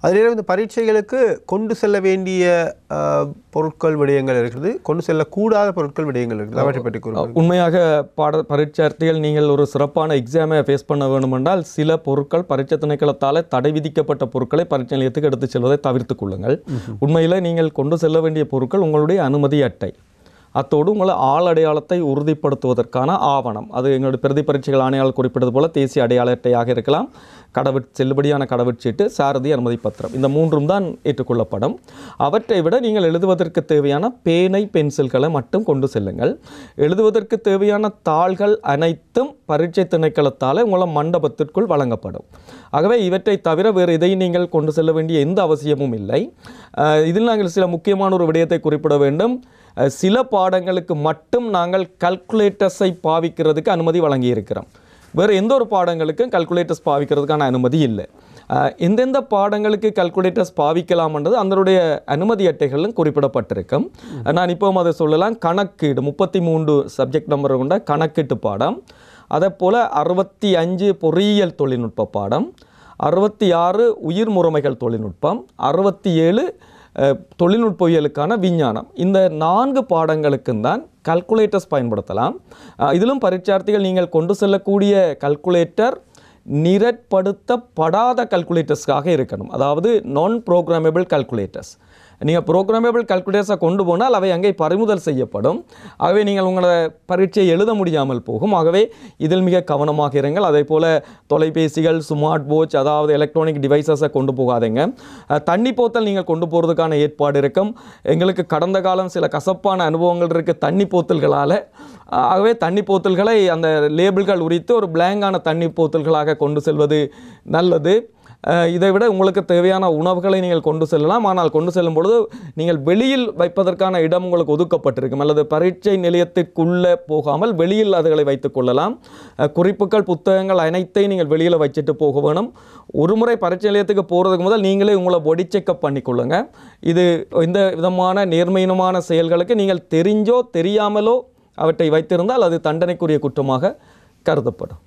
அதில் இந்த பரீட்சைகளுக்கு கொண்டு செல்ல வேண்டிய பொருட்கள் விடயங்கள் இருக்குது, கொண்டு செல்லக்கூடாத பொருட்கள் விடயங்கள் இருக்குது. அவற்றை பற்றி கூறுங்கள். உண்மையாக பரீட்சார்த்திகள் நீங்கள் ஒரு சிறப்பான எக்ஸாமை ஃபேஸ் பண்ண வேண்டுமென்றால் சில பொருட்கள் பரீட்சை திணைக்களத்தால் தடை விதிக்கப்பட்ட பொருட்களை பரீட்சை நிலையத்துக்கு எடுத்து செல்வதை தவிர்த்து கொள்ளுங்கள். உண்மையில் நீங்கள் கொண்டு செல்ல வேண்டிய பொருட்கள் உங்களுடைய அனுமதி அட்டை, அத்தோடு உங்களை ஆள் அடையாளத்தை உறுதிப்படுத்துவதற்கான ஆவணம், அது எங்களுடைய பிரதி பரீட்சைகள் ஆணையாளர் குறிப்பிட்டது போல தேசிய அடையாள அட்டையாக இருக்கலாம், செல்லுபடியான கடவுச்சீட்டு, சாரதி அனுமதி பத்திரம், இந்த மூன்றும் தான் ஏற்றுக்கொள்ளப்படும். அவற்றை விட நீங்கள் எழுதுவதற்கு தேவையான பேனை பென்சில்களை மட்டும் கொண்டு செல்லுங்கள். எழுதுவதற்கு தேவையான தாள்கள் அனைத்தும் பரீட்சை திணைக்களத்தால் உங்களை மண்டபத்திற்குள் வழங்கப்படும். ஆகவே இவற்றை தவிர வேறு எதையும் நீங்கள் கொண்டு செல்ல வேண்டிய எந்த அவசியமும் இல்லை. இதில் நாங்கள் சில முக்கியமான ஒரு விடயத்தை குறிப்பிட வேண்டும். சில பாடங்களுக்கு மட்டும் நாங்கள் கல்குலேட்டர்ஸை பாவிக்கிறதுக்கு அனுமதி வழங்கியிருக்கிறோம். வேறு எந்த ஒரு பாடங்களுக்கும் கல்குலேட்டர்ஸ் பாவிக்கிறதுக்கான அனுமதி இல்லை. எந்தெந்த பாடங்களுக்கு கல்குலேட்டர்ஸ் பாவிக்கலாம்ன்றது அதனுடைய அனுமதி அட்டைகளும் குறிப்பிடப்பட்டிருக்கும். நான் இப்போவும் அதை சொல்லலாம். கணக்கீடு 33 சப்ஜெக்ட் நம்பர் கொண்ட கணக்கீட்டு பாடம், அதே போல் 65 பொறியியல் தொழில்நுட்ப பாடம், 66 உயிர் முறைமைகள் தொழில்நுட்பம், 67 தொழில்நுட்பவியலுக்கான விஞ்ஞானம், இந்த 4 பாடங்களுக்கும் தான் கல்குலேட்டர்ஸ் பயன்படுத்தலாம். இதிலும் பரீட்சார்த்திகள் நீங்கள் கொண்டு செல்லக்கூடிய கல்குலேட்டர் நிரட்படுத்தப்படாத கல்குலேட்டர்ஸ்க்காக இருக்கணும். அதாவது நான் ப்ரோக்ராமபிள் கல்குலேட்டர்ஸ். நீங்கள் ப்ரோக்ராமபிள் கல்குலேட்டர்ஸை கொண்டு போனால் அவை அங்கே பறிமுதல் செய்யப்படும். ஆகவே நீங்கள் உங்களோட பரீட்சையை எழுத முடியாமல் போகும். ஆகவே இதில் மிக கவனமாக இருங்கள். அதே போல் தொலைபேசிகள், ஸ்மார்ட் வாட்ச், அதாவது எலக்ட்ரானிக் டிவைசஸை கொண்டு போகாதீங்க. தண்ணி போத்தல் நீங்கள் கொண்டு போகிறதுக்கான ஏற்பாடு இருக்கும். எங்களுக்கு கடந்த காலம் சில கசப்பான அனுபவங்கள் இருக்குது தண்ணி போத்தல்களால். ஆகவே தண்ணி போத்தல்களை அந்த லேபிள்கள் உரித்து ஒரு பிளாங்கான தண்ணி போத்தல்களாக கொண்டு செல்வது நல்லது. இதை விட உங்களுக்கு தேவையான உணவுகளை நீங்கள் கொண்டு செல்லலாம். ஆனால் கொண்டு செல்லும் பொழுது நீங்கள் வெளியில் வைப்பதற்கான இடம் உங்களுக்கு ஒதுக்கப்பட்டிருக்கும், அல்லது பரீட்சை நிலையத்திற்குள்ளே போகாமல் வெளியில் அதுகளை வைத்துக் கொள்ளலாம். குறிப்புகள், புத்தகங்கள் அனைத்தையும் நீங்கள் வெளியில் வச்சுட்டு போக வேணும். ஒரு முறை பரீட்சை நிலையத்துக்கு போகிறதுக்கு முதல் நீங்களே உங்களை பொடி செக்கப் பண்ணிக்கொள்ளுங்க. இது இந்த விதமான நேர்மையினமான செயல்களுக்கு நீங்கள் தெரிஞ்சோ தெரியாமலோ அவற்றை வைத்திருந்தால் அது தண்டனைக்குரிய குற்றமாக கருதப்படும்.